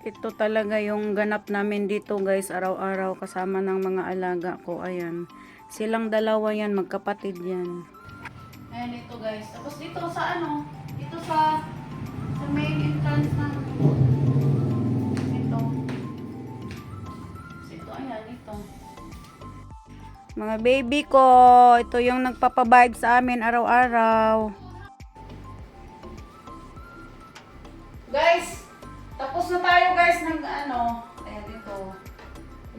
Ito talaga yung ganap namin dito guys, araw-araw kasama ng mga alaga ko. Ayan. Silang dalawa yan, magkapatid yan. Ayan ito guys. Tapos dito sa ano, dito sa main entrance ng ito. Ito, ayan, ito. Mga baby ko, ito yung nagpapabayad sa amin araw-araw. Guys, tapos na tayo guys ng ano, ayan ito.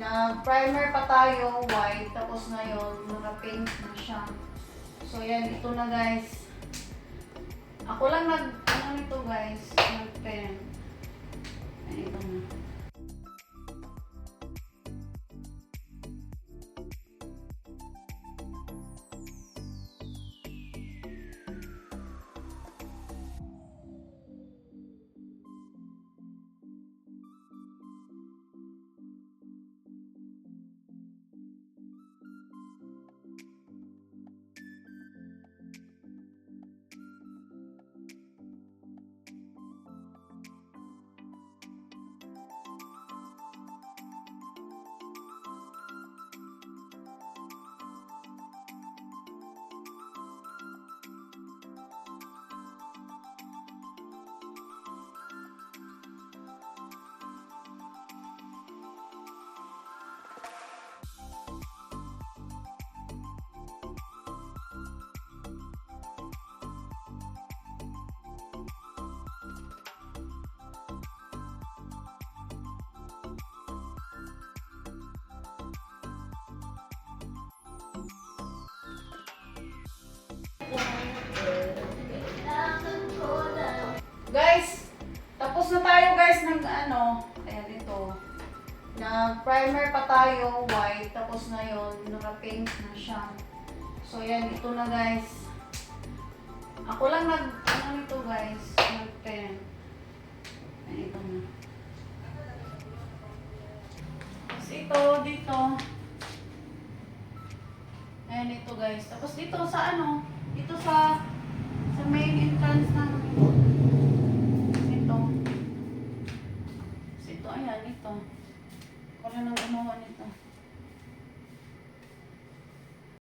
Nag-primer pa tayo, white, tapos na yun, naka-pink na siya. So yan, ito na guys. Ako lang ano nito guys, nag-pen. Ayan, ito na. Guys, tapos na tayo guys ng ano, ayan ito. Nag-primer pa tayo, white, tapos na yun, naka-pink na siya. So yan, ito na guys. Ako lang ano nito guys, nag-pen. Ayan, ito na. Tapos ito, dito. Ayan ito guys. Tapos dito sa ano, dito sa main entrance ng